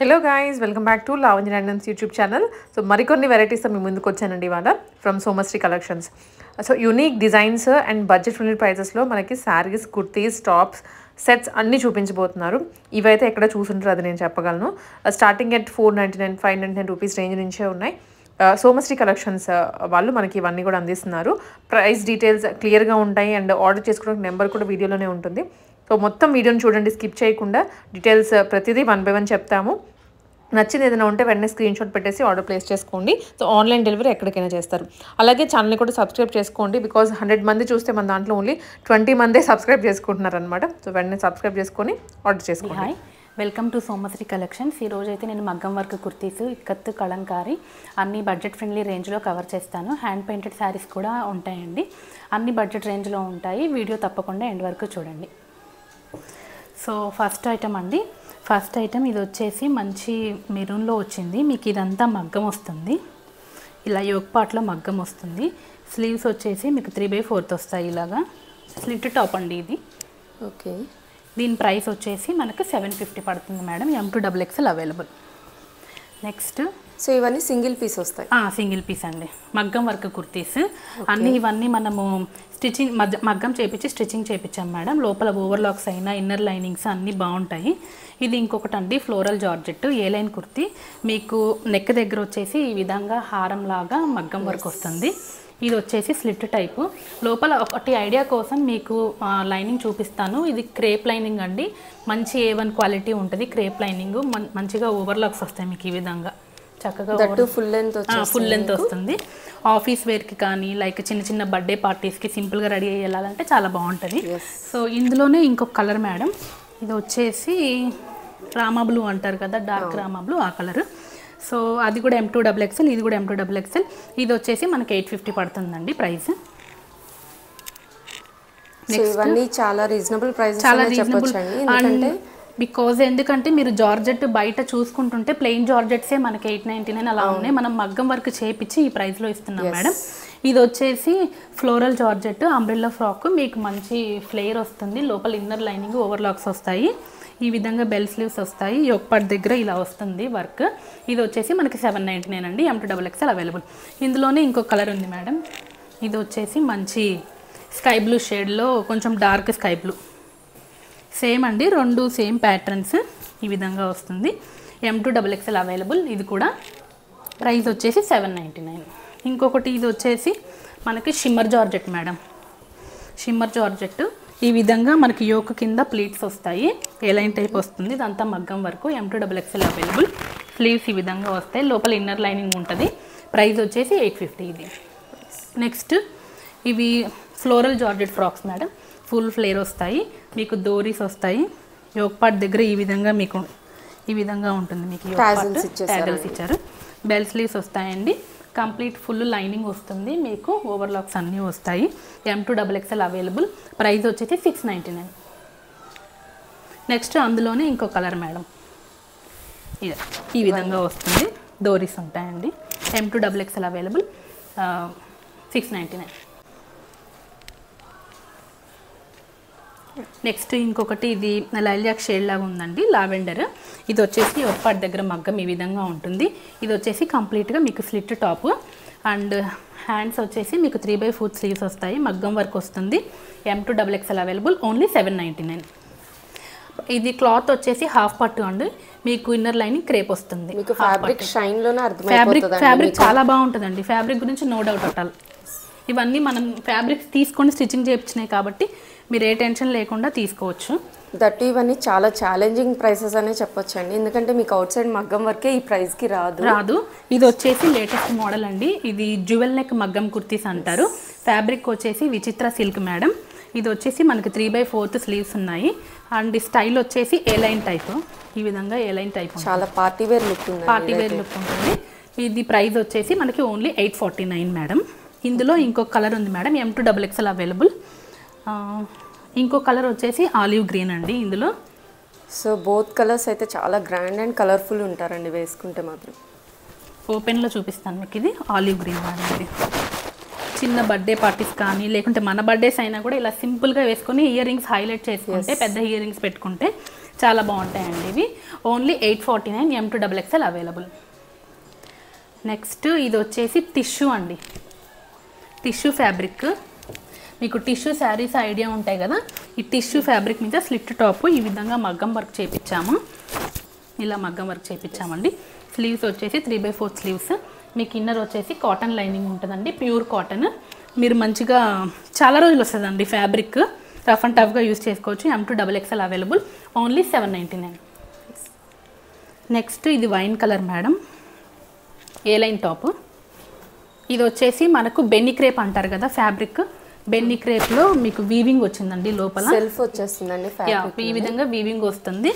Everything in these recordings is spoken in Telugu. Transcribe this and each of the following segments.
Hello guys, welcome back to Lavanya randoms YouTube channel. So మరికొన్ని వెరైటీస్తో మీ ముందుకు వచ్చానండి ఇవాళ from Somasri collections. So unique designs and budget friendly ప్రైజెస్లో మనకి శారీస్, కుర్తీస్, టాప్స్, సెట్స్ అన్నీ చూపించబోతున్నారు. ఇవైతే ఎక్కడ చూసుంటారు అది నేను చెప్పగలను. స్టార్టింగ్ ఎట్ 499, 599 రూపీస్ రేంజ్ నుంచే ఉన్నాయి. సోమశ్రీ కలెక్షన్స్ వాళ్ళు మనకి ఇవన్నీ కూడా అందిస్తున్నారు. ప్రైస్ డీటెయిల్స్ క్లియర్గా ఉంటాయి అండ్ ఆర్డర్ చేసుకోవడానికి నెంబర్ కూడా వీడియోలోనే ఉంటుంది. సో మొత్తం వీడియోని చూడండి, స్కిప్ చేయకుండా. డీటెయిల్స్ ప్రతిదీ 1 by 1 చెప్తాము. నచ్చింది ఏదైనా ఉంటే వెంటనే స్క్రీన్ షాట్ పెట్టేసి ఆర్డర్ ప్లేస్ చేసుకోండి. సో ఆన్లైన్ డెలివరీ ఎక్కడికైనా చేస్తారు. అలాగే ఛానల్ని కూడా సబ్స్క్రైబ్ చేసుకోండి. బికాజ్ 100 మంది చూస్తే మన దాంట్లో ఓన్లీ 20 మందే సబ్స్క్రైబ్ చేసుకుంటున్నారు అనమాట. సో వెంటనే సబ్స్క్రైబ్ చేసుకొని ఆర్డర్ చేసుకోండి. Hi, welcome to Somasri collections. ఈ రోజు అయితే నేను మగ్గం వర్క్ కుర్తీస్, ఇక్కత్, కలంకారీ అన్ని బడ్జెట్ ఫ్రెండ్లీ రేంజ్లో కవర్ చేస్తాను. హ్యాండ్ పెయింటెడ్ శారీస్ కూడా ఉంటాయండి. అన్ని బడ్జెట్ రేంజ్లో ఉంటాయి. వీడియో తప్పకుండా ఎండ్ వరకు చూడండి. సో ఫస్ట్ ఐటమ్ అండి. ఫస్ట్ ఐటమ్ ఇది వచ్చేసి మంచి మెరూన్లో వచ్చింది. మీకు ఇదంతా మగ్గం వస్తుంది. ఇలా యోక్ పార్ట్లో మగ్గం వస్తుంది. స్లీవ్స్ వచ్చేసి మీకు 3/4 వస్తాయి. ఇలాగా స్లిట్ టాప్ అండి ఇది. ఓకే, దీని ప్రైస్ వచ్చేసి మనకు 750 పడుతుంది madam. M2XXL available. Next so ఇవన్నీ సింగిల్ పీస్ వస్తాయి. సింగిల్ పీస్ అండి, మగ్గం వర్క్ కుర్తీస్ అన్నీ. ఇవన్నీ మనము స్టిచ్చింగ్ మగ్గం చేపించి స్టిచ్చింగ్ చేపించాం మేడం. లోపల ఓవర్లాక్స్ అయినా ఇన్నర్ లైనింగ్స్ అన్నీ బాగుంటాయి. ఇది ఇంకొకటి అండి, ఫ్లోరల్ జార్జెట్ ఏ లైన్ కుర్తీ. మీకు నెక్ దగ్గర వచ్చేసి ఈ విధంగా హారం లాగా మగ్గం వర్క్ వస్తుంది. ఇది వచ్చేసి స్లిట్ టైపు. లోపల ఒకటి ఐడియా కోసం మీకు లైనింగ్ చూపిస్తాను. ఇది క్రేప్ లైనింగ్ అండి. మంచి A1 క్వాలిటీ ఉంటుంది. క్రేప్ లైనింగ్ మంచిగా ఓవర్లాక్స్ వస్తాయి మీకు ఈ విధంగా చక్కగా. ఫుల్ లెంత్ వస్తుంది. ఆఫీస్ వేర్కి కానీ లైక్ చిన్న చిన్న బర్త్డే పార్టీస్కి సింపుల్గా రెడీ అయ్యి వెళ్ళాలంటే చాలా బాగుంటుంది. సో ఇందులోనే ఇంకొక కలర్ మేడం. ఇది వచ్చేసి రామా బ్లూ అంటారు కదా, డార్క్ రామా బ్లూ, ఆ కలర్. సో అది కూడా M2XXL, ఇది కూడా M2XXL. ఇది వచ్చేసి మనకి 850 పడుతుందండి ప్రైస్. ఇవన్నీ చాలా రీజనబుల్ ప్రైస్, చాలా రీజనబుల్. ఎందుకంటే మీరు జార్జెట్ బయట చూసుకుంటుంటే ప్లెయిన్ జార్జెట్సే మనకి 899 అలా ఉన్నాయి. మనం మగ్గం వర్క్ చేపించి ఈ ప్రైస్లో ఇస్తున్నాం మేడం. ఇది వచ్చేసి ఫ్లోరల్ జార్జెట్ అంబ్రెల్లా ఫ్రాక్. మీకు మంచి ఫ్లేర్ వస్తుంది. లోపల ఇన్నర్ లైనింగ్ ఓవర్లాక్స్ వస్తాయి. ఈ విధంగా బెల్ స్లీవ్స్ వస్తాయి. యోక్ పార్ట్ దగ్గర ఇలా వస్తుంది వర్క్. ఇది వచ్చేసి మనకి 799 అండి. M2XXL available. ఇందులోనే ఇంకో కలర్ ఉంది మేడం. ఇది వచ్చేసి మంచి స్కై బ్లూ షేడ్లో కొంచెం డార్క్ స్కై బ్లూ. సేమ్ అండి, రెండు సేమ్ ప్యాటర్న్స్ ఈ విధంగా వస్తుంది. M2XXL available. ఇది కూడా ప్రైస్ వచ్చేసి 799. ఇంకొకటి ఇది వచ్చేసి మనకి shimmer georgette madam. Shimmer georgette ఈ విధంగా మనకి యోక్ కింద ప్లీట్స్ వస్తాయి. ఏ లైన్ టైప్ వస్తుంది. ఇదంతా మగ్గం వరకు. M2XXL available. స్లీవ్స్ ఈ విధంగా వస్తాయి. లోపల ఇన్నర్ లైనింగ్ ఉంటుంది. ప్రైస్ వచ్చేసి 850 ఇది. నెక్స్ట్ ఇవి floral georgette frocks madam. Full flare వస్తాయి. మీకు డోరీస్ వస్తాయి. యోక్ పార్ట్ దగ్గర ఈ విధంగా మీకు ఈ విధంగా ఉంటుంది. మీకు యోక్ పార్ట్ ట్యాజల్స్ ఇచ్చారు. బెల్ స్లీవ్స్ వస్తాయండి. కంప్లీట్ ఫుల్ లైనింగ్ వస్తుంది. మీకు ఓవర్లాక్స్ అన్నీ వస్తాయి. M2XXL available. ప్రైస్ వచ్చేసి 699. నెక్స్ట్ అందులోనే ఇంకో కలర్ మేడం. ఇది ఈ విధంగా వస్తుంది. డోరీస్ ఉంటాయండి. M2XXL available. 699. నెక్స్ట్ ఇంకొకటి ఇది లైలాక్ షేడ్ లాగా ఉందండి, లావెండర్. ఇది వచ్చేసి ఒప్పాటి దగ్గర మగ్గం ఈ విధంగా ఉంటుంది. ఇది వచ్చేసి కంప్లీట్గా మీకు స్లిట్ టాప్ అండ్ హ్యాండ్స్ వచ్చేసి మీకు 3/4 స్లీవ్స్ వస్తాయి. మగ్గం వర్క్ వస్తుంది. M2XXL available. ఓన్లీ 799. ఇది క్లాత్ వచ్చేసి హాఫ్ పట్టు అండి. మీకు ఇన్నర్ లైనింగ్ క్రేప్ వస్తుంది. ఫ్యాబ్రిక్ చాలా బాగుంటుందండి. ఫ్యాబ్రిక్ గురించి నో డౌట్ అటాల్. ఇవన్నీ మనం ఫ్యాబ్రిక్స్ తీసుకొని స్టిచ్చింగ్ చేయించినాయి కాబట్టి మీరు ఏ టెన్షన్ లేకుండా తీసుకోవచ్చు. దట్టు ఇవన్నీ చాలా ఛాలెంజింగ్ ప్రైసెస్ అనే చెప్పొచ్చు అండి. ఎందుకంటే మీకు అవుట్ సైడ్ మగ్గం వర్కే ఈ ప్రైస్కి రాదు. ఇది వచ్చేసి లేటెస్ట్ మోడల్ అండి. ఇది జ్యువెల్ నెక్ మగ్గం కుర్తీస్ అంటారు. ఫ్యాబ్రిక్ వచ్చేసి విచిత్ర సిల్క్ మేడం. ఇది వచ్చేసి మనకి 3/4 స్లీవ్స్ ఉన్నాయి. అండ్ స్టైల్ వచ్చేసి ఏ లైన్ టైప్. ఈ విధంగా ఏ లైన్ టైప్ చాలా పార్టీ వేర్ లుక్ ఉంటుంది. ఇది ప్రైస్ వచ్చేసి మనకి ఓన్లీ 849 మేడం. ఇందులో ఇంకొక కలర్ ఉంది మేడం. M2XXL available. ఇంకో కలర్ వచ్చేసి ఆలివ్ గ్రీన్ అండి ఇందులో. సో బోత్ కలర్స్ అయితే చాలా గ్రాండ్ అండ్ కలర్ఫుల్ ఉంటారండి వేసుకుంటే మాత్రం. ఓపెన్లో చూపిస్తాను మీకు. ఇది ఆలివ్ గ్రీన్ మేడం. ఇది చిన్న బర్త్డే పార్టీస్ కానీ లేకుంటే మన బర్త్డేస్ అయినా కూడా ఇలా సింపుల్గా వేసుకొని ఇయర్ రింగ్స్ హైలైట్ చేసుకుంటే, పెద్ద ఇయర్ రింగ్స్ పెట్టుకుంటే చాలా బాగుంటాయండి ఇవి. Only 849 M2XXL available. నెక్స్ట్ ఇది వచ్చేసి టిష్యూ అండి, టిష్యూ ఫ్యాబ్రిక్. మీకు టిష్యూ శారీస్ ఐడియా ఉంటాయి కదా, ఈ టిష్యూ ఫ్యాబ్రిక్ మీద స్లిట్ టాప్ ఈ విధంగా మగ్గం వర్క్ చేయించాము. ఇలా మగ్గం వర్క్ చేయించామండి. స్లీవ్స్ వచ్చేసి 3/4 స్లీవ్స్. మీకు ఇన్నర్ వచ్చేసి కాటన్ లైనింగ్ ఉంటుందండి, ప్యూర్ కాటన్. మీరు మంచిగా చాలా రోజులు వస్తుందండి ఫ్యాబ్రిక్, రఫ్ అండ్ టఫ్గా యూస్ చేసుకోవచ్చు. M2XXL available, only 799. నెక్స్ట్ ఇది వైన్ కలర్ మేడం, ఏ లైన్ టాప్. ఇది వచ్చేసి మనకు బెన్నీ క్రేప్ అంటారు కదా ఫ్యాబ్రిక్, బెన్నీ క్రేప్లో మీకు వీవింగ్ వచ్చిందండి, లోపల సెల్ఫ్ వచ్చేస్తుందండి ఫ్యాబ్రిక్. ఈ విధంగా వీవింగ్ వస్తుంది.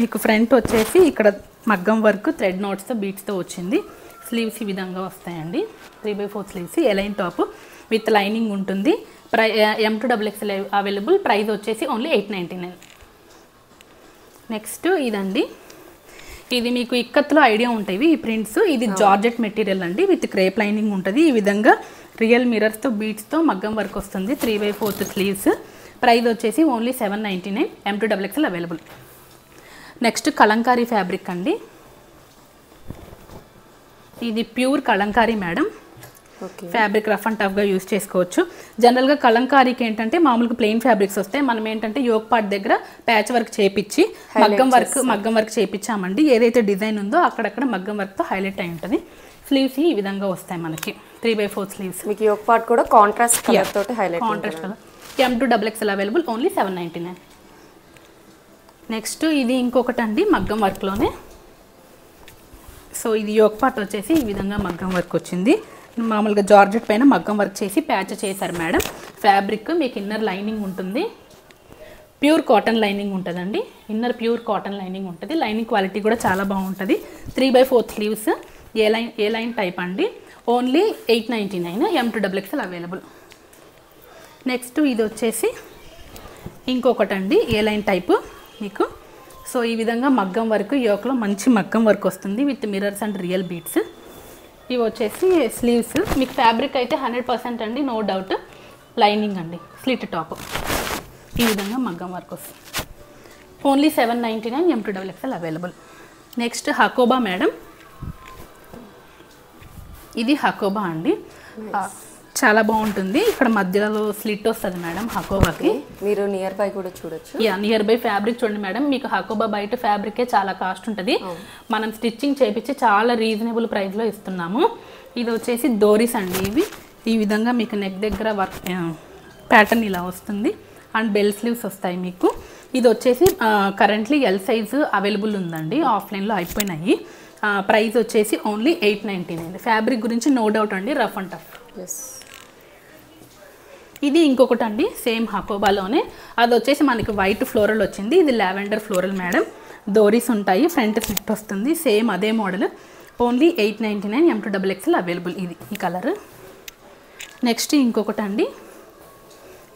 మీకు ఫ్రంట్ వచ్చేసి ఇక్కడ మగ్గం వర్క్ థ్రెడ్ నోట్స్తో బీట్స్తో వచ్చింది. స్లీవ్స్ ఈ విధంగా వస్తాయండి, 3/4 sleeves, A line top with lining ఉంటుంది. M2XXL అవైలబుల్, ప్రైస్ వచ్చేసి ఓన్లీ 899. నెక్స్ట్ ఇదండి, ఇది మీకు ఇక్కత్లో ఐడియా ఉంటాయి ఈ ప్రింట్స్. ఇది జార్జెట్ మెటీరియల్ అండి, విత్ క్రేప్ లైనింగ్ ఉంటుంది. ఈ విధంగా రియల్ మిరర్స్తో బీట్స్తో మగ్గం వర్క్ వస్తుంది. 3/4 స్లీవ్స్, ప్రైస్ వచ్చేసి only 799. M2XXL available. Next Kalamkari fabric అండి, ఇది pure Kalamkari madam. Fabric rough and టఫ్గా యూస్ చేసుకోవచ్చు. జనరల్గా కలంకారీకి ఏంటంటే మామూలుగా ప్లెయిన్ ఫ్యాబ్రిక్స్ వస్తాయి, మనం ఏంటంటే యోక్ పార్ట్ దగ్గర ప్యాచ్ వర్క్ చేపించి మగ్గం వర్క్ చేయించామండి. ఏదైతే డిజైన్ ఉందో అక్కడక్కడ మగ్గం వర్క్తో హైలైట్ అయి ఉంటుంది. స్లీవ్స్ ఈ విధంగా వస్తాయి మనకి, 3/4 స్లీవ్స్. మీకు యోక్ పార్ట్ కూడా కాంట్రాస్ట్ కలర్ తోటి highlight, contrast colour. M2XXL available, only 799. Next ఇది ఇంకొకటి అండి మగ్గం వర్క్లోనే. సో ఇది యోక్ పార్ట్ వచ్చేసి ఈ విధంగా మగ్గం వర్క్ వచ్చింది. మామూలుగా జార్జెట్ పైన మగ్గం వర్క్ చేసి ప్యాచ్ చేశారు మేడం. ఫ్యాబ్రిక్ మీకు ఇన్నర్ లైనింగ్ ఉంటుంది, ప్యూర్ కాటన్ లైనింగ్ ఉంటుందండి. ఇన్నర్ ప్యూర్ కాటన్ లైనింగ్ ఉంటుంది. లైనింగ్ క్వాలిటీ కూడా చాలా బాగుంటుంది. 3/4 స్లీవ్స్, ఏ లైన్ టైప్ అండి, ఓన్లీ 899. M2XXL available. నెక్స్ట్ ఇది వచ్చేసి ఇంకొకటి అండి, ఏ లైన్ టైపు మీకు. సో ఈ విధంగా మగ్గం వర్క్, యోక్లో మంచి మగ్గం వర్క్ వస్తుంది with mirrors and real beats. ఇవి వచ్చేసి స్లీవ్స్. మీకు ఫ్యాబ్రిక్ అయితే 100% అండి, నో డౌట్. లైనింగ్ అండి, స్లిట్ టాప్, ఈ విధంగా మగ్గం వర్క్ వస్తుంది. Only 799. M2XXL available. Next Hakoba madam, ఇది హకోబా అండి, చాలా బాగుంటుంది. ఇక్కడ మధ్యలో స్లిట్ వస్తుంది మేడం హకోబాకి. మీరు నియర్ బై కూడా చూడొచ్చు. నియర్ బై ఫ్యాబ్రిక్ చూడండి మేడం. మీకు హకోబా బయట ఫ్యాబ్రికే చాలా కాస్ట్ ఉంటుంది, మనం స్టిచ్చింగ్ చేపించి చాలా రీజనబుల్ ప్రైస్లో ఇస్తున్నాము. ఇది వచ్చేసి డోరీస్ అండి. ఇవి ఈ విధంగా మీకు నెక్ దగ్గర వర్క్ ప్యాటర్న్ ఇలా వస్తుంది అండ్ బెల్ స్లీవ్స్ వస్తాయి మీకు. ఇది వచ్చేసి కరెంట్లీ ఎల్ సైజు అవైలబుల్ ఉందండి, ఆఫ్లైన్లో అయిపోయినాయి. ప్రైస్ వచ్చేసి ఓన్లీ 899. ఫ్యాబ్రిక్ గురించి నో డౌట్ అండి, రఫ్ అండ్ టఫ్. ఇది ఇంకొకటి అండి, సేమ్ హకోబాలోనే. అది వచ్చేసి మనకి వైట్ ఫ్లోరల్ వచ్చింది, ఇది లావెండర్ ఫ్లోరల్ మేడం. డోరీస్ ఉంటాయి, ఫ్రంట్ స్లిట్ వస్తుంది, సేమ్ అదే మోడల్. ఓన్లీ 899. M2XXL available. ఇది ఈ కలర్. నెక్స్ట్ ఇంకొకటి అండి,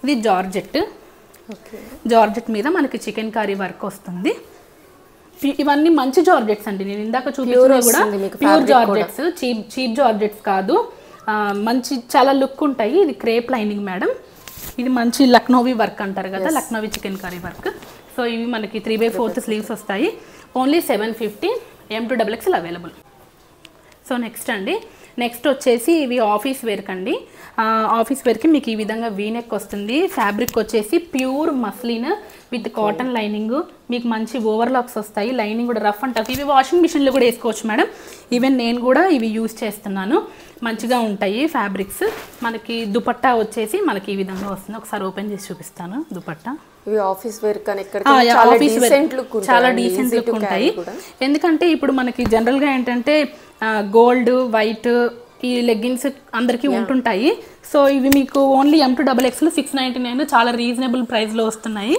ఇది జార్జెట్. జార్జెట్ మీద మనకి చికెన్ కర్రీ వర్క్ వస్తుంది. ఇవన్నీ మంచి జార్జెట్స్ అండి, నేను ఇందాక చూపించిన కూడా ప్యూర్ జార్జెట్స్, చీప్ జార్జెట్స్ కాదు. మంచి చాలా లుక్ ఉంటాయి. ఇది క్రేప్ లైనింగ్ మేడం. ఇది మంచి లక్నోవి వర్క్ అంటారు కదా, Lucknowi chicken curry work. So ఇవి మనకి 3/4 స్లీవ్స్ వస్తాయి. Only 750. M2XXL available. So next అండి, నెక్స్ట్ వచ్చేసి ఇవి ఆఫీస్ వేర్కి అండి. ఆఫీస్ వేర్కి మీకు ఈ విధంగా వీనెక్ వస్తుంది. ఫ్యాబ్రిక్ వచ్చేసి pure muslin with cotton lining. మీకు మంచి ఓవర్లాక్స్ వస్తాయి, లైనింగ్ కూడా రఫ్ అండ్ టఫ్. ఇవి వాషింగ్ మిషన్లో కూడా వేసుకోవచ్చు మేడం. ఈవెన్ నేను కూడా ఇవి యూజ్ చేస్తున్నాను, మంచిగా ఉంటాయి ఫ్యాబ్రిక్స్. మనకి దుపట్టా వచ్చేసి మనకి ఈ విధంగా వస్తుంది. ఒకసారి ఓపెన్ చేసి చూపిస్తాను దుపట్టా. ఇవి ఆఫీస్ వేర్ చాలా డీసెంట్ లుక్ ఉంటాయి. ఎందుకంటే ఇప్పుడు మనకి జనరల్గా ఏంటంటే గోల్డ్, వైట్ ఈ లెగ్గిన్స్ అందరికీ ఉంటుంటాయి. సో ఇవి మీకు ఓన్లీ M2XXL 699, చాలా రీజనబుల్ ప్రైస్లో వస్తున్నాయి.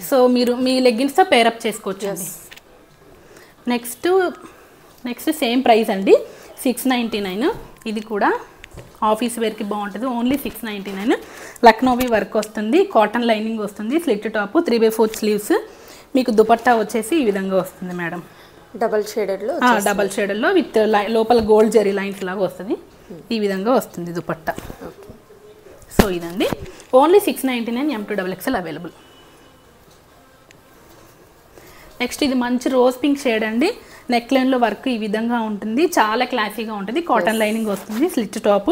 సో మీరు మీ లెగ్గిన్స్తో పేరప్ చేసుకోవచ్చు అండి. నెక్స్ట్ సేమ్ ప్రైస్ అండి, 699. ఇది కూడా ఆఫీస్ వేర్కి బాగుంటుంది. ఓన్లీ 699. లక్నోవి వర్క్ వస్తుంది, కాటన్ లైనింగ్ వస్తుంది, స్లిట్ టాప్, 3/4 స్లీవ్స్. మీకు దుపట్టా వచ్చేసి ఈ విధంగా వస్తుంది మేడం, డబల్ షేడెడ్లో విత్ లోపల గోల్డ్ జెరీ లైన్స్ లాగా వస్తుంది. ఈ విధంగా వస్తుంది దుపట్టా. సో ఇదండి, ఓన్లీ 699. M2XXL available. నెక్స్ట్ ఇది మంచి రోజ్ పింక్ షేడ్ అండి. నెక్ లైన్లో వర్క్ ఈ విధంగా ఉంటుంది, చాలా క్లాసీగా ఉంటుంది. కాటన్ లైనింగ్ వస్తుంది, స్లిట్ టాప్.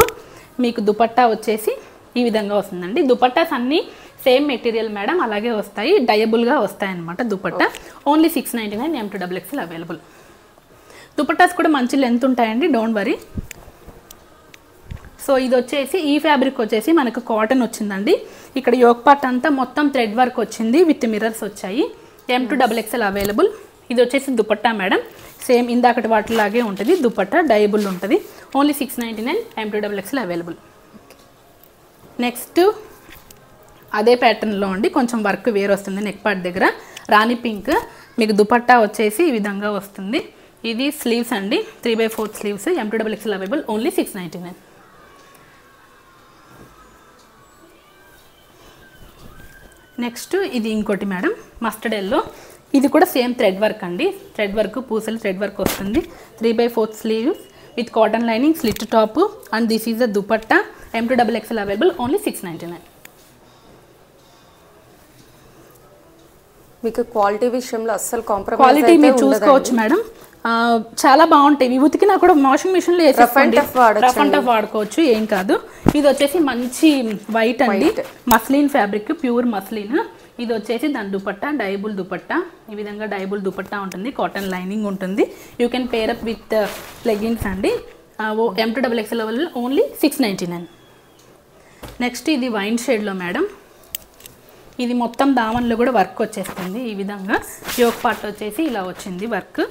మీకు దుపట్టా వచ్చేసి ఈ విధంగా వస్తుందండి. దుపట్టాస్ అన్నీ సేమ్ మెటీరియల్ మేడం, అలాగే వస్తాయి, డయబుల్గా వస్తాయి అన్నమాట. Dupatta only 699 M2XXL available. Dupattas కూడా మంచి లెంత్ ఉంటాయండి, డోంట్ వరీ. సో ఇది వచ్చేసి ఈ ఫ్యాబ్రిక్ వచ్చేసి మనకు కాటన్ వచ్చిందండి. ఇక్కడ యోక్ పార్ట్ అంతా మొత్తం థ్రెడ్ వర్క్ వచ్చింది, విత్ మిర్రర్స్ వచ్చాయి. M2XXL available. ఇది వచ్చేసి దుపట్టా మేడం, సేమ్ ఇందాకటి వాటిలాగే ఉంటుంది. దుపట్టా డయబుల్ ఉంటుంది, ఓన్లీ 699 M2XXL అవైలబుల్. నెక్స్ట్ అదే ప్యాటర్న్లో అండి, కొంచెం వర్క్ వేరు వస్తుంది. నెక్ పార్ట్ దగ్గర రాణి పింక్, మీకు దుపట్టా వచ్చేసి ఈ విధంగా వస్తుంది. ఇది స్లీవ్స్ అండి, 3/4 sleeves. M2XXL available, only 699. Next ఇది ఇంకోటి మేడం, మస్టర్డ్ ఎల్లో. ఇది కూడా సేమ్ థ్రెడ్ వర్క్ అండి, థ్రెడ్ వర్క్, పూసలు థ్రెడ్ వర్క్ వస్తుంది. 3/4 sleeves with cotton lining, slit top, and this is the dupatta. M2XXL available, only 699. మీకు క్వాలిటీ విషయంలో అస్సలు కాంప్రమైజ్ క్వాలిటీ మీరు చూసుకోవచ్చు మేడం, చాలా బాగుంటాయి. ఇవి ఉతికినా కూడా వాషింగ్ మిషన్ లో రఫ్ అండ్ టఫ్ వాడుకోవచ్చు, ఏం కాదు. ఇది వచ్చేసి మంచి వైట్ అండి, మస్లిన్ ఫ్యాబ్రిక్, ప్యూర్ మస్లిన్. ఇది వచ్చేసి దాని దుపట్టా, డైబుల్ దుపట్టా. ఈ విధంగా డైబుల్ దుపట్టా ఉంటుంది, కాటన్ లైనింగ్ ఉంటుంది. You can pair up with leggings అండి. M2XXL only 699. నెక్స్ట్ ఇది వైన్ షేడ్లో మేడం. ఇది మొత్తం దామన్లో కూడా వర్క్ వచ్చేస్తుంది ఈ విధంగా. యోక్ పార్ట్ వచ్చేసి ఇలా వచ్చింది work.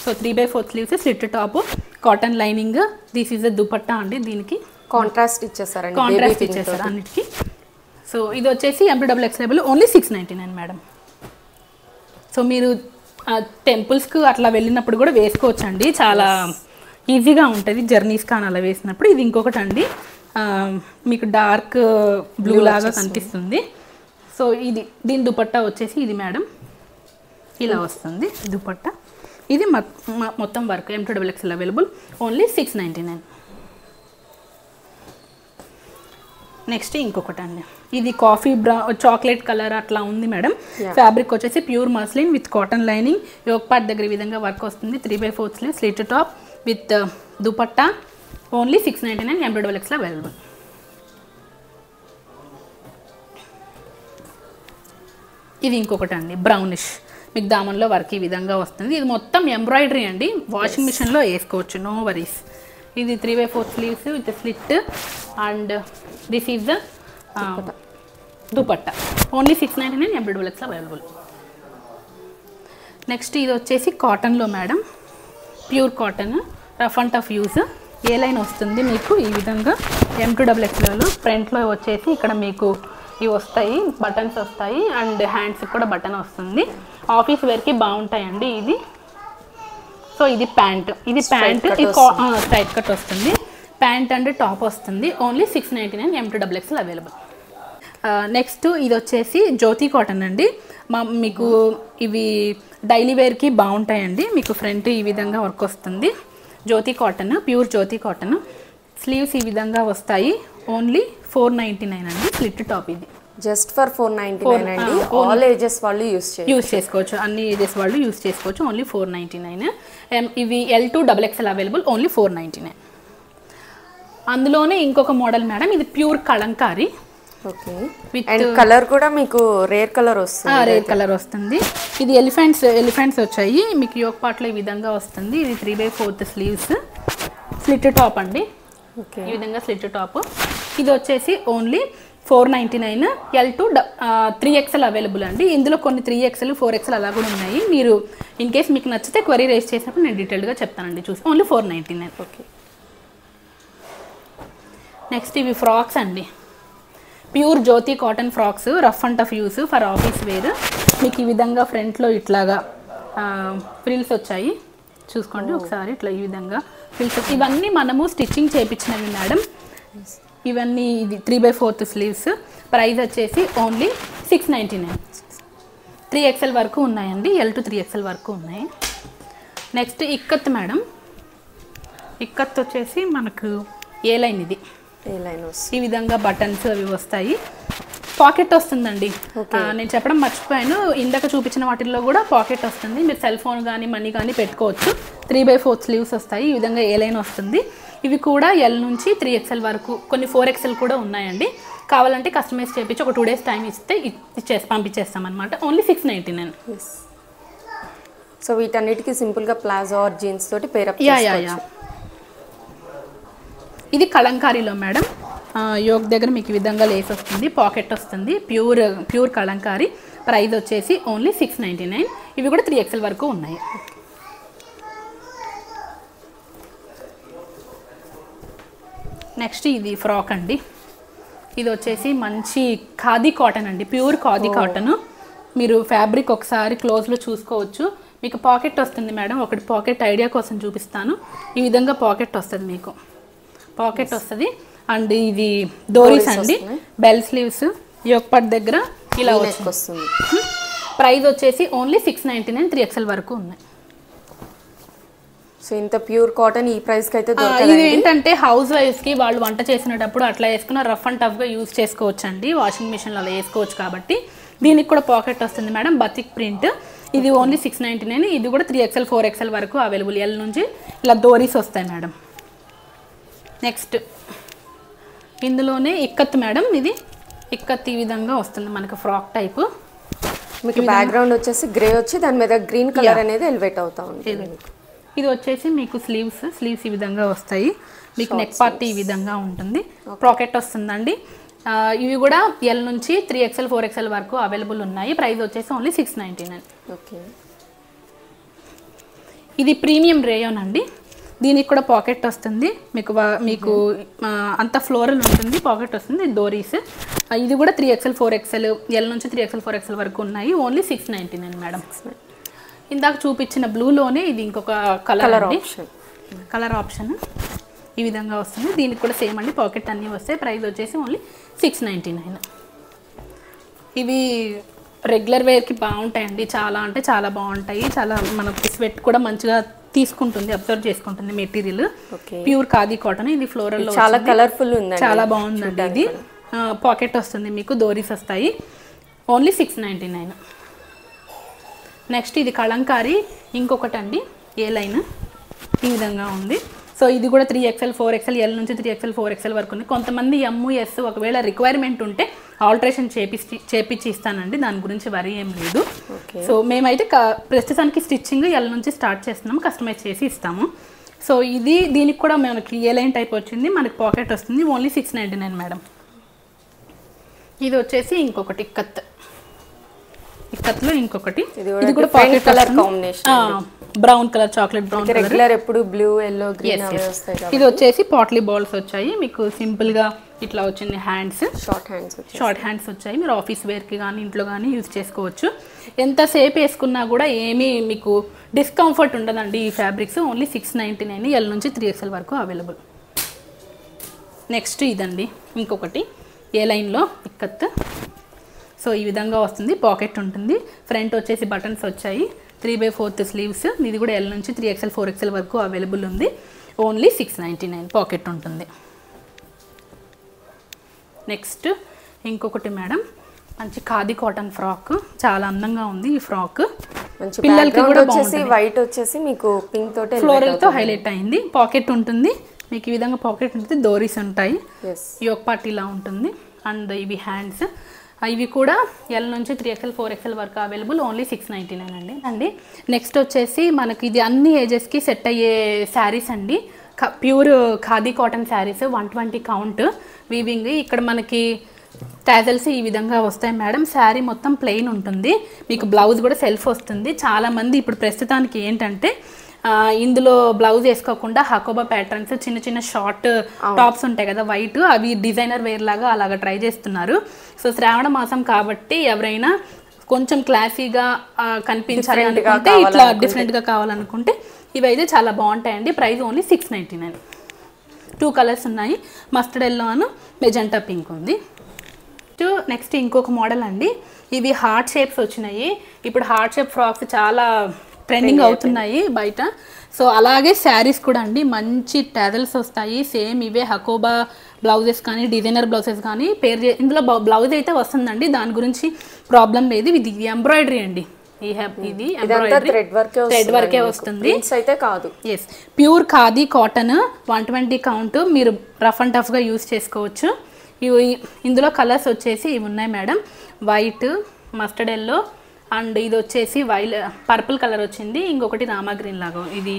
So 3/4 sleeves, slit top, cotton lining. This is the dupatta అండి, దీనికి కాంట్రాస్ట్ ఇచ్చేసారు అన్నిటికీ. సో ఇది వచ్చేసి M2XXL ఓన్లీ 699 మేడం. సో మీరు టెంపుల్స్కి అట్లా వెళ్ళినప్పుడు కూడా వేసుకోవచ్చు అండి, చాలా ఈజీగా ఉంటుంది జర్నీస్ కానీ అలా వేసినప్పుడు. ఇది ఇంకొకటి అండి, మీకు డార్క్ బ్లూ లాగా కనిపిస్తుంది. సో ఇది దీని దుపట్టా వచ్చేసి ఇది మేడం ఇలా వస్తుంది దుపట్టా. ఇది మొత్తం work. M2XXL available, only 699. Next ఇంకొకటి అండి, ఇది కాఫీ చాక్లెట్ కలర్ అట్లా ఉంది మేడం. ఫ్యాబ్రిక్ వచ్చేసి pure muslin with cotton lining. Yoke part దగ్గర ఈ విధంగా వర్క్ వస్తుంది. 3/4 sleeve, slit top with dupatta, only 699 M2XXL available. ఇది ఇంకొకటి అండి, బ్రౌనిష్, మీకు దామన్లో వర్క్ ఈ విధంగా వస్తుంది. ఇది మొత్తం ఎంబ్రాయిడరీ అండి, వాషింగ్ మిషన్లో వేసుకోవచ్చు, నో వరీస్. ఇది 3/4 sleeves with slit, and this is the dupatta, only 699 M2XXL available. Next ఇది వచ్చేసి కాటన్లో madam, pure cotton, rough and tough use. A line వస్తుంది మీకు ఈ విధంగా. M2XXL ఫ్రంట్లో వచ్చేసి ఇక్కడ మీకు ఇవి వస్తాయి, బటన్స్ వస్తాయి, అండ్ హ్యాండ్స్కి కూడా బటన్ వస్తుంది. ఆఫీస్ వేర్కి బాగుంటాయండి ఇది. సో ఇది ప్యాంట్, ఇది స్ట్రైట్ కట్ వస్తుంది. ప్యాంట్ అండ్ టాప్ వస్తుంది, ఓన్లీ 699 M2XXL అవైలబుల్. నెక్స్ట్ ఇది వచ్చేసి జ్యోతి కాటన్ అండి. మీకు ఇవి డైలీ వేర్కి బాగుంటాయండి. మీకు ఫ్రంట్ ఈ విధంగా వర్క్ వస్తుంది. జ్యోతి cotton, pure Jyoti cotton. Sleeves ఈ విధంగా వస్తాయి, ఓన్లీ 499 అండి. స్లిట్ టాప్, ఇది జస్ట్ ఫర్ 499 అండి. ఆల్ ఏజెస్ వాళ్ళు యూస్ చేసుకోవచ్చు, అన్ని ఏజెస్ వాళ్ళు యూస్ చేసుకోవచ్చు, ఓన్లీ 499. ఇవి L2XXL అవైలబుల్, ఓన్లీ 499. అందులోనే ఇంకొక మోడల్ మేడం, ఇది pure Kalamkari. Okay, and colour కూడా మీకు రేర్ కలర్ వస్తుంది. రేర్ కలర్ వస్తుంది. ఇది ఎలిఫెంట్స్ వచ్చాయి మీకు. యోక్ పార్ట్లో ఈ విధంగా వస్తుంది. ఇది 3/4 స్లీవ్స్, స్లిట్ టాప్ అండి. ఈ విధంగా స్లిట్ టాప్. ఇది వచ్చేసి ఓన్లీ 499. L2 3XL అవైలబుల్ అండి. ఇందులో కొన్ని 3XL 4XL అలా కూడా ఉన్నాయి. మీరు ఇన్ కేస్ మీకు నచ్చితే క్వరీ రేస్ చేసినప్పుడు నేను డీటెయిల్గా చెప్తానండి, చూసి. ఓన్లీ 499. ఓకే. నెక్స్ట్ ఇవి ఫ్రాక్స్ అండి, pure Jyoti cotton frocks, rough and tough use for office wear. మీకు ఈ విధంగా ఫ్రంట్లో ఇట్లాగా ఫ్రిల్స్ వచ్చాయి, చూసుకోండి ఒకసారి. ఇట్లా ఈ విధంగా ఫ్రిల్స్. ఇవన్నీ మనము స్టిచ్చింగ్ చేయించినవి మేడం. ఇవన్నీ ఇది 3/4 స్లీవ్స్. ప్రైస్ వచ్చేసి ఓన్లీ 699. 3XL వరకు ఉన్నాయండి, L2 3XL వరకు ఉన్నాయి. Next ikat madam. ఇక్కత్ వచ్చేసి మనకు ఏ లైన్, ఇది ఏ లైన్ ఈ విధంగా బటన్స్ అవి వస్తాయి. పాకెట్ వస్తుందండి. నేను చెప్పడం మర్చిపోయాను, ఇందాక చూపించిన వాటిల్లో కూడా పాకెట్ వస్తుంది. మీరు సెల్ ఫోన్ కానీ మనీ కానీ పెట్టుకోవచ్చు. 3/4 స్లీవ్స్ వస్తాయి. ఈ విధంగా ఏ లైన్ వస్తుంది. ఇవి కూడా L నుంచి 3XL వరకు, కొన్ని 4XL కూడా ఉన్నాయండి. కావాలంటే కస్టమైజ్ చేయించి ఒక 2 days టైం ఇస్తే పంపించేస్తాం అనమాట. ఓన్లీ 699. సో వీటన్నిటికీ సింపుల్గా ప్లాజో ఆర్ జీన్స్ తోటి పేరప్ యా. ఇది కలంకారీలో మేడం. యోగ్ దగ్గర మీకు ఈ విధంగా లేస్ వస్తుంది, పాకెట్ వస్తుంది. ప్యూర్ కలంకారీ. ప్రైస్ వచ్చేసి ఓన్లీ 699. ఇవి కూడా 3XL వరకు ఉన్నాయి. నెక్స్ట్ ఇది ఫ్రాక్ అండి. ఇది వచ్చేసి మంచి ఖాదీ కాటన్ అండి, ప్యూర్ ఖాదీ కాటన్. మీరు ఫ్యాబ్రిక్ ఒకసారి క్లోజ్లో చూసుకోవచ్చు. మీకు పాకెట్ వస్తుంది మేడం. ఒకటి పాకెట్ ఐడియా కోసం చూపిస్తాను. ఈ విధంగా పాకెట్ వస్తుంది, మీకు పాకెట్ వస్తుంది. అండ్ ఇది డోరీస్ అండి, బెల్ స్లీవ్స్, యోక్ పార్ట్ దగ్గర ఇలా వస్తుంది. ప్రైస్ వచ్చేసి ఓన్లీ 699. 3XL వరకు ఉన్నాయి. సో ఇంత ప్యూర్ కాటన్ ఈ ప్రైస్కి అయితే ఇది ఏంటంటే హౌస్ వైఫ్స్కి వాళ్ళు వంట చేసినప్పుడు అట్లా వేసుకున్న రఫ్ అండ్ టఫ్గా యూజ్ చేసుకోవచ్చు అండి. వాషింగ్ మిషన్లో అలా వేసుకోవచ్చు కాబట్టి. దీనికి కూడా పాకెట్ వస్తుంది మేడం, బతిక్ ప్రింట్. ఇది ఓన్లీ 699. ఇది కూడా 3XL 4XL వరకు అవైలబుల్. L నుంచి ఇలా డోరీస్ వస్తాయి మేడం. నెక్స్ట్ ఇందులోనే ఇక్కత్ మేడం. ఇది ఇక్కత్ ఈ విధంగా వస్తుంది మనకు, ఫ్రాక్ టైప్. మీకు బ్యాక్గ్రౌండ్ వచ్చేసి గ్రే వచ్చి దాని మీద గ్రీన్ కలర్ అనేది ఎలివేట్ అవుతా ఉంటుంది. ఇది వచ్చేసి మీకు స్లీవ్స్ ఈ విధంగా వస్తాయి. మీకు నెక్ పార్ట్ ఈ విధంగా ఉంటుంది. పాకెట్ వస్తుందండి. ఇవి కూడా L నుంచి 3XL 4XL వరకు అవైలబుల్ ఉన్నాయి. ప్రైస్ వచ్చేసి ఓన్లీ 699. ఓకే. ఇది ప్రీమియం రేయోన్ అండి. దీనికి కూడా పాకెట్ వస్తుంది. మీకు అంత ఫ్లోరల్ ఉంటుంది, పాకెట్ వస్తుంది. డోరీస్. ఇది కూడా 3XL 4XL, L నుంచి 3XL 4XL వరకు ఉన్నాయి. Only 699 madam. ఇందాక చూపించిన బ్లూలోనే ఇది ఇంకొక కలర్ ఆప్షన్ ఈ విధంగా వస్తుంది. దీనికి కూడా సేమ్ అండి, పాకెట్ అన్నీ వస్తాయి. ప్రైస్ వచ్చేసి ఓన్లీ 699. ఇవి రెగ్యులర్ వేర్కి బాగుంటాయండి, చాలా అంటే చాలా బాగుంటాయి. చాలా మనకి స్వెట్ కూడా మంచిగా తీసుకుంటుంది, అబ్జర్వ్ చేసుకుంటుంది మెటీరియల్. Pure khadi cotton. ఇది ఫ్లోరల్ లో చాలా కలర్ఫుల్ ఉంది, చాలా బాగుందండి. ఇది పాకెట్ వస్తుంది, మీకు డోరీస్ వస్తాయి. ఓన్లీ 699. నెక్స్ట్ ఇది కలంకారీ ఇంకొకటి అండి, ఏ లైన్ ఈ విధంగా ఉంది. సో ఇది కూడా 3XL 4XL, L నుంచి 3XL 4XL వరకు ఉంది. కొంతమంది MUS ఒకవేళ రిక్వైర్మెంట్ ఉంటే ఆల్టరేషన్ చేపించి ఇస్తానండి, దాని గురించి వరి ఏం లేదు. సో మేమైతే ప్రస్తుతానికి స్టిచ్చింగ్ L నుంచి స్టార్ట్ చేస్తున్నాము, కస్టమైజ్ చేసి ఇస్తాము. సో దీనికి కూడా మనకి ఏ లైన్ టైప్ వచ్చింది, మనకి పాకెట్ వస్తుంది. Only 699 madam. ఇది వచ్చేసి ఇంకొకటి ఇక్కత్లో ఇంకొకటి. ఇది కూడా pocket colour combination, brown colour, chocolate brown colour. Regular ఎప్పుడు బ్లూ ఎల్లో గ్రీన్ అవే వస్తాయి. ఇది వచ్చేసి పాట్లీ బాల్స్ వచ్చాయి మీకు, సింపుల్ గా ఇట్లా వచ్చింది. హ్యాండ్స్ షార్ట్ హ్యాండ్స్ వచ్చాయి. మీరు ఆఫీస్ వేర్ కి కానీ ఇంట్లో కానీ యూజ్ చేసుకోవచ్చు. ఎంతసేపు వేసుకున్నా కూడా ఏమీ మీకు డిస్కంఫర్ట్ ఉండదండి ఈ ఫ్యాబ్రిక్స్. ఓన్లీ 699, L నుంచి 3XL వరకు అవైలబుల్. నెక్స్ట్ ఇదండి ఇంకొకటి ఏ లైన్లో ఇక్కత్. సో ఈ విధంగా వస్తుంది, పాకెట్ ఉంటుంది. ఫ్రంట్ వచ్చేసి బటన్స్ వచ్చాయి, 3/4 స్లీవ్స్. ఇది కూడా L నుంచి 3XL 4XL వరకు అవైలబుల్ ఉంది. ఓన్లీ 699, పాకెట్ ఉంటుంది. నెక్స్ట్ ఇంకొకటి మేడం, మంచి ఖాదీ కాటన్ ఫ్రాక్, చాలా అందంగా ఉంది ఈ ఫ్రాక్. పిల్లలకి కూడా బాగుంటుంది. వైట్ వచ్చేసి మీకు పింక్ తోటి ఫ్లోరల్ తో హైలైట్ అయింది. పాకెట్ ఉంటుంది మీకు, ఈ విధంగా పాకెట్ ఉంటుంది. డోరీస్ ఉంటాయి, యోక్ పార్ట్ ఇలా ఉంటుంది. అండ్ ఇవి హ్యాండ్స్. ఇవి కూడా L నుంచి 3XL 4XL వరకు అవైలబుల్. ఓన్లీ 699 అండి. నెక్స్ట్ వచ్చేసి మనకి ఇది అన్ని ఏజెస్కి సెట్ అయ్యే శారీస్ అండి. Pure khadi cotton saris, 120 count weaving. ఇక్కడ మనకి టాజల్స్ ఈ విధంగా వస్తాయి మేడం. శారీ మొత్తం ప్లెయిన్ ఉంటుంది, మీకు బ్లౌజ్ కూడా సెల్ఫ్ వస్తుంది. చాలామంది ఇప్పుడు ప్రస్తుతానికి ఏంటంటే ఇందులో బ్లౌజ్ వేసుకోకుండా హకోబా ప్యాటర్న్స్, చిన్న చిన్న షార్ట్ టాప్స్ ఉంటాయి కదా వైట్, అవి డిజైనర్ వేర్ లాగా అలాగా ట్రై చేస్తున్నారు. సో శ్రావణ మాసం కాబట్టి ఎవరైనా కొంచెం క్లాసీగా కనిపించాలి అనుకుంటే, ఇట్లా డిఫరెంట్గా కావాలనుకుంటే ఇవి అయితే చాలా బాగుంటాయండి. Price only 699. 2 కలర్స్ ఉన్నాయి, మస్టర్డ్ ఎల్లో అను మెజెంటా పింక్ ఉంది. నెక్స్ట్ ఇంకొక మోడల్ అండి, ఇవి హార్ట్ షేప్స్ వచ్చినాయి. ఇప్పుడు హార్ట్ షేప్ ఫ్రాక్స్ చాలా ట్రెండింగ్ అవుతున్నాయి బయట. సో అలాగే శారీస్ కూడా అండి మంచి టాజల్స్ వస్తాయి. సేమ్ ఇవే హకోబా బ్లౌజెస్ కానీ డిజైనర్ బ్లౌజెస్ కానీ ఇందులో బ్లౌజ్ అయితే వస్తుందండి, దాని గురించి ప్రాబ్లం లేదు. ఇది ఎంబ్రాయిడరీ అండి, ఇది థ్రెడ్ వర్కే వస్తుంది అయితే కాదు. Yes, pure khadi cotton 120 count, మీరు రఫ్ అండ్ టఫ్గా యూస్ చేసుకోవచ్చు. ఇందులో కలర్స్ వచ్చేసి ఇవి ఉన్నాయి madam, white, mustard yellow and ఇది వచ్చేసి పర్పుల్ కలర్ వచ్చింది, ఇంకొకటి రామా గ్రీన్ లాగా, ఇది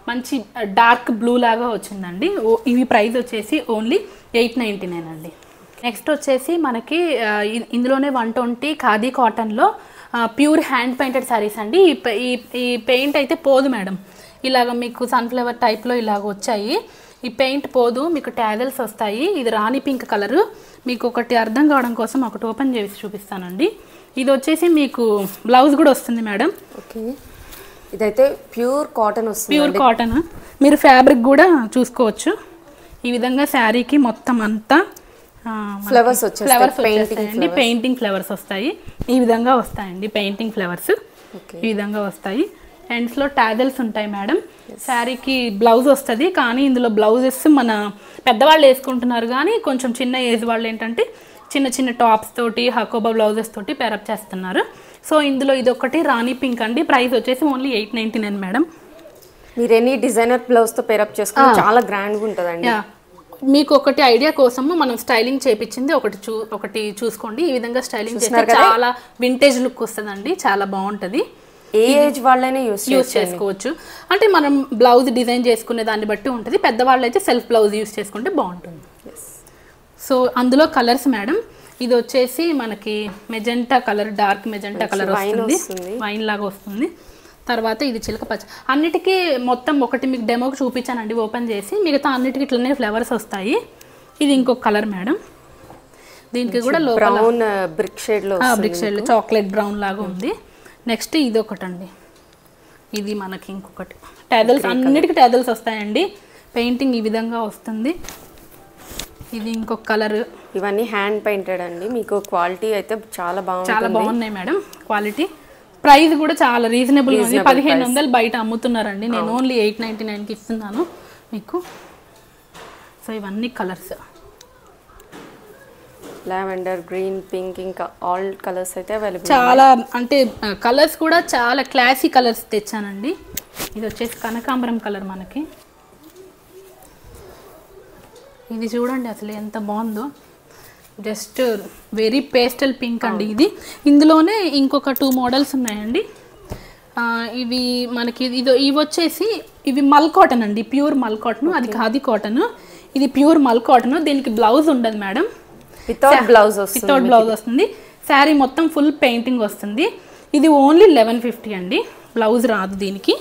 మంచి డార్క్ బ్లూ లాగా వచ్చిందండి. ఇవి ప్రైస్ వచ్చేసి ఓన్లీ 899 అండి. నెక్స్ట్ వచ్చేసి మనకి ఇందులోనే 120 ఖాదీ కాటన్లో ప్యూర్ హ్యాండ్ పెయింటెడ్ శారీస్ అండి. ఈ పెయింట్ అయితే పోదు మేడం, ఇలాగ మీకు సన్ఫ్లవర్ టైప్లో ఇలాగ వచ్చాయి. ఈ పెయింట్ పోదు, మీకు టాజల్స్ వస్తాయి. ఇది రాణి పింక్ కలరు, మీకు ఒకటి అర్థం కావడం కోసం ఒకటి ఓపెన్ చేసి చూపిస్తానండి. ఇది వచ్చేసి మీకు బ్లౌజ్ కూడా వస్తుంది మేడం. ఓకే, ఇదైతే ప్యూర్ కాటన్ వస్తుంది, ప్యూర్ కాటన్. మీరు ఫ్యాబ్రిక్ కూడా చూసుకోవచ్చు. ఈ విధంగా శారీకి మొత్తం అంతా ఫ్లవర్స్ వచ్చేస్తాయండి, పెయింటింగ్ ఫ్లవర్స్ వస్తాయి. ఈ విధంగా వస్తాయండి పెయింటింగ్ ఫ్లవర్స్, ఈ విధంగా వస్తాయి. ఎండ్స్లో టాజల్స్ ఉంటాయి మేడం. శారీకి బ్లౌజ్ వస్తుంది, కానీ ఇందులో బ్లౌజెస్ మన పెద్దవాళ్ళు వేసుకుంటున్నారు, కానీ కొంచెం చిన్న ఏజ్ వాళ్ళు ఏంటంటే చిన్న చిన్న టాప్స్ తోటి హకోబా బ్లౌజెస్ తోటి పేరప్ చేస్తున్నారు. సో ఇందులో ఇది ఒకటి రాణి పింక్ అండి, ప్రైస్ వచ్చేసి ఓన్లీ 899 మేడం. మీరు ఎనీ డిజైనర్ బ్లౌజ్తో పేరప్ చేసుకుంటే చాలా గ్రాండ్గా ఉంటుందండి. మీకు ఒకటి ఐడియా కోసము మనం స్టైలింగ్ చేయించింది ఒకటి చూసుకోండి. ఈ విధంగా స్టైలింగ్ చేస్తే చాలా వింటేజ్ లుక్ వస్తుందండి, చాలా బాగుంటుంది. ఏ ఏజ్ వాళ్ళైనా యూస్ చేసుకోవచ్చు. అంటే మనం బ్లౌజ్ డిజైన్ చేసుకునే దాన్ని బట్టి ఉంటుంది. పెద్దవాళ్ళు అయితే సెల్ఫ్ బ్లౌజ్ యూస్ చేసుకుంటే బాగుంటుంది. సో అందులో కలర్స్ మేడం, ఇది వచ్చేసి మనకి magenta colour, dark magenta colour వస్తుంది, వైన్ లాగా వస్తుంది. తర్వాత ఇది చిలక పచ్చ. అన్నిటికీ మొత్తం ఒకటి మీకు డెమోకి చూపించానండి ఓపెన్ చేసి, మిగతా అన్నిటికీ ఇట్లనే ఫ్లవర్స్ వస్తాయి. ఇది ఇంకొక కలర్ మేడం, దీనికి కూడా బ్రౌన్ బ్రిక్ షేడ్లో చాక్లెట్ బ్రౌన్ లాగా ఉంది. నెక్స్ట్ ఇది ఒకటండి, ఇది మనకి ఇంకొకటి టాజల్స్, అన్నిటికీ టాజల్స్ వస్తాయండి. పెయింటింగ్ ఈ విధంగా వస్తుంది. ఇది ఇంకొక కలర్. ఇవన్నీ హ్యాండ్ పెయింటెడ్ అండి, మీకు క్వాలిటీ అయితే చాలా బాగున్నాయి మేడం. క్వాలిటీ ప్రైస్ కూడా చాలా రీజనబుల్ ఉంది, 1500 బయట అమ్ముతున్నారండి, నేను ఓన్లీ 899కి ఇస్తున్నాను మీకు. సో ఇవన్నీ కలర్స్, లావెండర్, గ్రీన్, పింక్, ఇంకా ఆల్ కలర్స్ అయితే అవైలబుల్. చాలా అంటే కలర్స్ కూడా చాలా క్లాసీ కలర్స్ తెచ్చానండి. ఇది వచ్చేసి కనకాంబరం కలర్ మనకి, ఇది చూడండి అసలు ఎంత బాగుందో, జస్ట్ వెరీ పేస్టల్ పింక్ అండి ఇది. ఇందులోనే ఇంకొక 2 మోడల్స్ ఉన్నాయండి. ఇవి మనకి ఇవి వచ్చేసి ఇవి మల్ కాటన్ అండి, ప్యూర్ మల్ కాటన్. అది ఖాదీ కాటన్, ఇది ప్యూర్ మల్ కాటన్. దీనికి బ్లౌజ్ ఉండదు మేడం, వితౌట్ బ్లౌజ్ వస్తుంది. శారీ మొత్తం ఫుల్ పెయింటింగ్ వస్తుంది. ఇది ఓన్లీ 1150 అండి, బ్లౌజ్ రాదు దీనికి,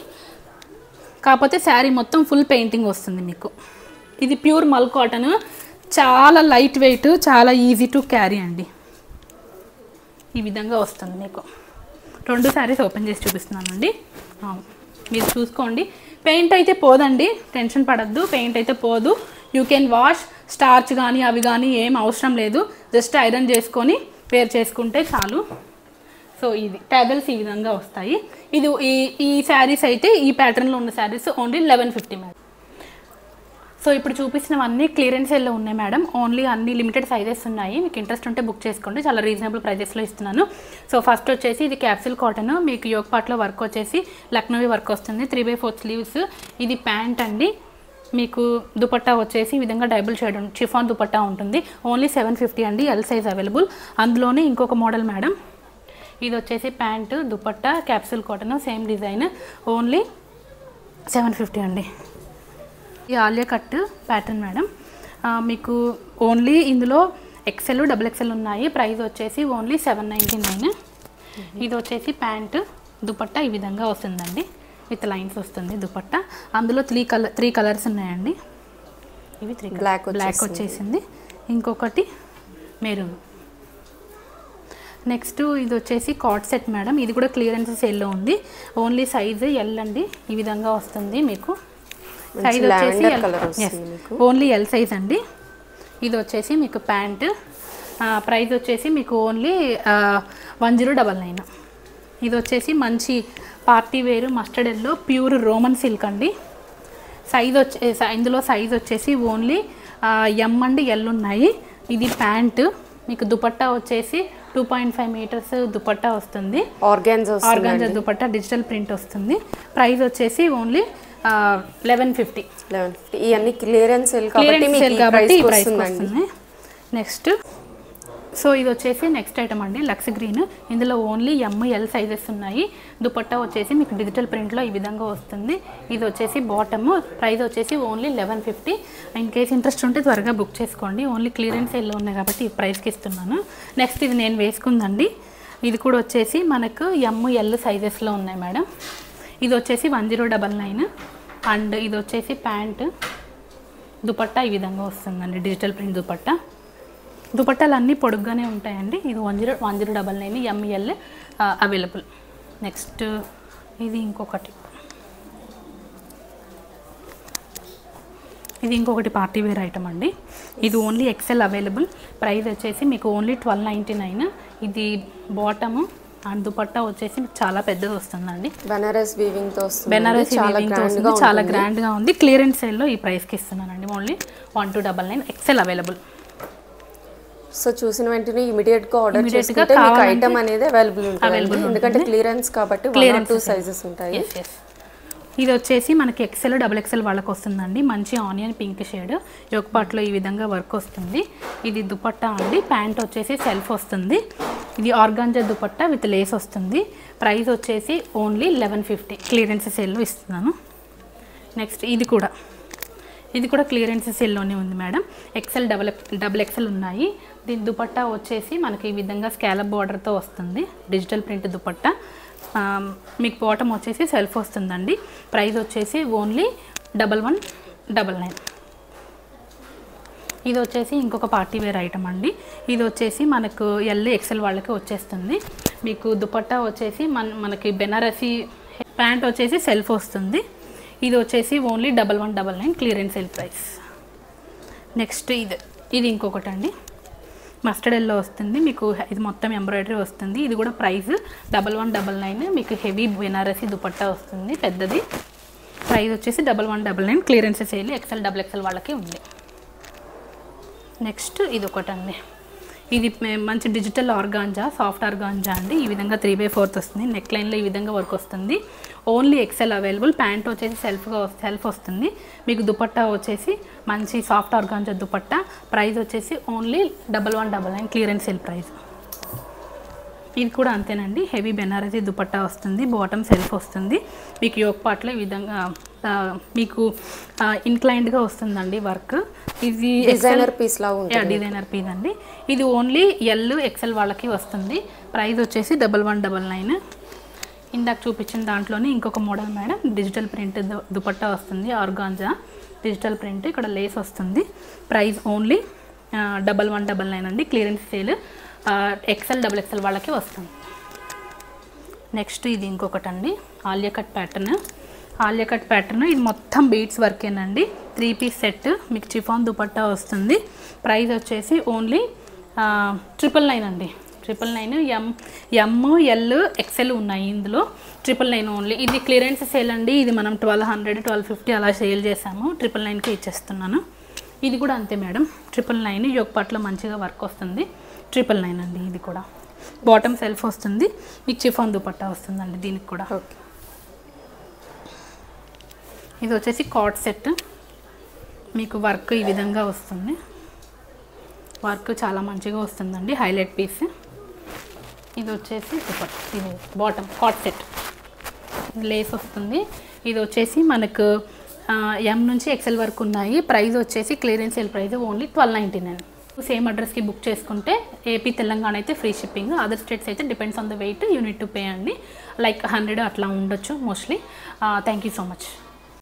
కాకపోతే శారీ మొత్తం ఫుల్ పెయింటింగ్ వస్తుంది మీకు. ఇది ప్యూర్ మల్ కాటన్, చాలా లైట్ వెయిట్, చాలా ఈజీ టు క్యారీ అండి. ఈ విధంగా వస్తుంది మీకు. 2 శారీస్ ఓపెన్ చేసి చూపిస్తున్నానండి, మీరు చూసుకోండి. పెయింట్ అయితే పోదండి, టెన్షన్ పడద్దు, పెయింట్ అయితే పోదు. యూ కెన్ వాష్, స్టార్చ్ కానీ అవి కానీ ఏం అవసరం లేదు, జస్ట్ ఐరన్ చేసుకొని వేర్ చేసుకుంటే చాలు. సో ఇది టాజల్స్ ఈ విధంగా వస్తాయి. ఇది ఈ శారీస్ అయితే ఈ ప్యాటర్న్లో ఉన్న శారీస్ ఓన్లీ 1150 మేడం. సో ఇప్పుడు చూపించినవన్నీ క్లియరెన్స్ సేల్లో ఉన్నాయి మేడం, ఓన్లీ అన్ని లిమిటెడ్ సైజెస్ ఉన్నాయి. మీకు ఇంట్రెస్ట్ ఉంటే బుక్ చేసుకోండి, చాలా రీజనబుల్ ప్రైజెస్లో ఇస్తున్నాను. సో ఫస్ట్ వచ్చేసి ఇది క్యాప్సిల్ కాటన్, మీకు యోగ్ పార్ట్లో వర్క్ వచ్చేసి లక్నోవి వర్క్ వస్తుంది, 3/4 స్లీవ్స్. ఇది ప్యాంట్ అండి, మీకు దుపట్టా వచ్చేసి ఈ విధంగా డబుల్ షేడ్ చిఫాన్ దుపట్టా ఉంటుంది. ఓన్లీ 750 అండి, ఎల్ సైజ్ అవైలబుల్. అందులోనే ఇంకొక మోడల్ మేడం, ఇది వచ్చేసి pant dupatta capsule cotton, same design, only 750 అండి. ఈ ఆలియా కట్ ప్యాటర్న్ మేడం, మీకు ఓన్లీ ఇందులో XL, XXL ఉన్నాయి. ప్రైస్ వచ్చేసి ఓన్లీ 799. ఇది వచ్చేసి ప్యాంటు దుపట్టా ఈ విధంగా వస్తుందండి, విత్ లైన్స్ వస్తుంది దుపట్టా. అందులో 3 కలర్స్ ఉన్నాయండి. ఇవి 3 బ్లాక్ వచ్చేసింది, ఇంకొకటి మెరూన్. నెక్స్ట్ ఇది వచ్చేసి కాట్ సెట్ మేడం, ఇది కూడా క్లియరెన్స్ సేల్లో ఉంది. ఓన్లీ సైజు ఎల్ అండి, ఈ విధంగా వస్తుంది మీకు. సైజ్ వచ్చేసి ఓన్లీ ఎల్ సైజ్ అండి. ఇది వచ్చేసి మీకు ప్యాంట్, ప్రైస్ వచ్చేసి మీకు ఓన్లీ 1099. ఇది వచ్చేసి మంచి పార్టీ వేరు mustard yellow pure Roman silk అండి. ఇందులో సైజ్ వచ్చేసి ఓన్లీ ఎం అండ్ ఎల్ ఉన్నాయి. ఇది ప్యాంటు, మీకు దుపట్టా వచ్చేసి 2.5 మీటర్స్ దుపట్టా వస్తుంది. ఆర్గాన్జా దుపట్టా డిజిటల్ ప్రింట్ వస్తుంది. ప్రైస్ వచ్చేసి ఓన్లీ 1150. ఇవన్నీ క్లియరెన్స్ సేల్ కాబట్టి ఈ ప్రైస్ వస్తుంది. నెక్స్ట్ సో ఇది వచ్చేసి నెక్స్ట్ ఐటమ్ అండి, లక్స్ గ్రీన్. ఇందులో ఓన్లీ ML సైజెస్ ఉన్నాయి. దుపట్టా వచ్చేసి మీకు డిజిటల్ ప్రింట్లో ఈ విధంగా వస్తుంది. ఇది వచ్చేసి బాటమ్, ప్రైస్ వచ్చేసి ఓన్లీ 1150. ఇన్ కేస్ ఇంట్రెస్ట్ ఉంటే త్వరగా బుక్ చేసుకోండి. ఓన్లీ క్లియరెన్స్ సేల్లో ఉన్నాయి కాబట్టి ఈ ప్రైస్కి ఇస్తున్నాను. నెక్స్ట్ ఇది నేను వేసుకుందండి. ఇది కూడా వచ్చేసి మనకు ML సైజెస్లో ఉన్నాయి మేడం. ఇది వచ్చేసి 1099 అండ్ ఇది వచ్చేసి ప్యాంట్, దుపట్టా ఈ విధంగా వస్తుందండి, డిజిటల్ ప్రింట్ దుపట్టా. దుపట్టాలు అన్నీ పొడుగ్గానే ఉంటాయండి. ఇది 1099 ML అవైలబుల్. నెక్స్ట్ ఇది ఇంకొకటి పార్టీ వేర్ ఐటమ్ అండి. ఇది ఓన్లీ XL అవైలబుల్. ప్రైస్ వచ్చేసి మీకు ఓన్లీ 1299. ఇది బాటము అండ్ దుపట్టా వచ్చేసి చాలా పెద్దది వస్తుందండి. బెనారస్ వీవింగ్తో వస్తుంది, చాలా గ్రాండ్గా ఉంది. క్లియరెన్స్ సేల్లో ఈ ప్రైస్కి ఇస్తున్నానండి. Only 1299 XL available. సో చూసిన వెంటనే ఇమిడియట్ గా ఆర్డర్ చేసుకుంటే మీకు ఐటమ్ అనేది అవైలబుల్ ఉంటుంది, ఎందుకంటే క్లియరెన్స్ కాబట్టి 1-2 సైజెస్ ఉంటాయి. ఇది వచ్చేసి మనకి XL XXL వాళ్ళకి వస్తుందండి. మంచి ఆనియన్ పింక్ షేడ్, యోక్ పార్ట్లో ఈ విధంగా వర్క్ వస్తుంది. ఇది దుపట్టా అండి. ప్యాంట్ వచ్చేసి సెల్ఫ్ వస్తుంది. ఇది ఆర్గాంజా దుపట్టా విత్ లేస్ వస్తుంది. ప్రైస్ వచ్చేసి ఓన్లీ 1150. క్లియరెన్స్ సేల్లో ఇస్తున్నాను. నెక్స్ట్ ఇది కూడా క్లియరెన్స్ సేల్లోనే ఉంది మేడం. XL XXL ఉన్నాయి. దీని దుపట్టా వచ్చేసి మనకి ఈ విధంగా స్కాలప్ బార్డర్తో వస్తుంది, డిజిటల్ ప్రింట్ దుపట్టా. మీకు బాటమ్ వచ్చేసి సెల్ఫ్ వస్తుందండి. ప్రైస్ వచ్చేసి ఓన్లీ 1199. ఇది వచ్చేసి ఇంకొక పార్టీ వేర్ ఐటమ్ అండి. ఇది వచ్చేసి మనకు XL వాళ్ళకి వచ్చేస్తుంది. మీకు దుపట్టా వచ్చేసి మనకి బెనారసీ, ప్యాంట్ వచ్చేసి సెల్ఫ్ వస్తుంది. ఇది వచ్చేసి only 1199 clearance sale price. Next ఇది ఇంకొకటి అండి, మస్టర్డ్ ఎల్లో వస్తుంది. మీకు ఇది మొత్తం ఎంబ్రాయిడరీ వస్తుంది. ఇది కూడా ప్రైస్ 1199. మీకు హెవీ బెనారసీ దుపట్టా వస్తుంది పెద్దది. ప్రైస్ వచ్చేసి 1199 క్లియరెన్స్ సేల్ XL XXL వాళ్ళకి ఉంది. నెక్స్ట్ ఇది ఒకటండి, ఇది మంచి డిజిటల్ ఆర్గాంజా, సాఫ్ట్ ఆర్గాంజా అండి. ఈ విధంగా 3/4 వస్తుంది. నెక్ లైన్లో ఈ విధంగా వర్క్ వస్తుంది. Only XL available. ప్యాంట్ వచ్చేసి సెల్ఫ్ వస్తుంది. మీకు దుపట్టా వచ్చేసి మంచి సాఫ్ట్ ఆర్గాంజా దుపట్టా. ప్రైస్ వచ్చేసి ఓన్లీ 1199 క్లియరెన్స్ సేల్ ప్రైస్. ఇది కూడా అంతేనండి, హెవీ బెనారసీ దుపట్టా వస్తుంది. బాటమ్ సెల్ఫ్ వస్తుంది. మీకు యోక్ పార్ట్లో ఈ విధంగా మీకు ఇన్క్లైన్డ్గా వస్తుందండి వర్క్. ఇది డిజైనర్ పీస్ అండి. ఇది ఓన్లీ L XL వాళ్ళకి వస్తుంది. ప్రైస్ వచ్చేసి 1199. ఇందాక చూపించిన దాంట్లోనే ఇంకొక model madam, digital print dupatta వస్తుంది, ఆర్గాంజా డిజిటల్ ప్రింట్. ఇక్కడ లేస్ వస్తుంది. ప్రైస్ ఓన్లీ 1199 అండి క్లియరెన్స్ సేల్. XL XXL వాళ్ళకి వస్తుంది. నెక్స్ట్ ఇది ఇంకొకటి అండి, ఆలియా కట్ ప్యాటర్న్. ఇది మొత్తం బీడ్స్ వర్కేనండి. 3 పీస్ సెట్, మీకు చిఫాన్ దుపట్టా వస్తుంది. ప్రైస్ వచ్చేసి ఓన్లీ 999 అండి. 999 ML XL ఉన్నాయి ఇందులో. 999 ఓన్లీ. ఇది క్లియరెన్స్ సేల్ అండి. ఇది మనం 1200 1250 అలా సేల్ చేసాము. 999కి ఇచ్చేస్తున్నాను. ఇది కూడా అంతే మేడం, 999. యోక్ పార్ట్లో మంచిగా వర్క్ వస్తుంది. 999 అండి. ఇది కూడా బాటమ్ సెల్ఫ్ వస్తుంది. మీకు చిఫాన్ దుపట్టా వస్తుందండి దీనికి కూడా. ఇది వచ్చేసి కాట్ సెట్, మీకు వర్క్ ఈ విధంగా వస్తుంది. వర్క్ చాలా మంచిగా వస్తుందండి, హైలైట్ పీస్. ఇది వచ్చేసి ఇది బాటమ్ కాట్ సెట్, లేస్ వస్తుంది. ఇది వచ్చేసి మనకు M నుంచి XL వరకు ఉన్నాయి. ప్రైస్ వచ్చేసి clearance sale price only 1299. Same అడ్రస్కి బుక్ చేసుకుంటే ఏపీ తెలంగాణ అయితే ఫ్రీ షిప్పింగ్, అదర్ స్టేట్స్ అయితే depends on the weight you need to pay అండి. లైక్ 100 అట్లా ఉండొచ్చు mostly. Thank you so much.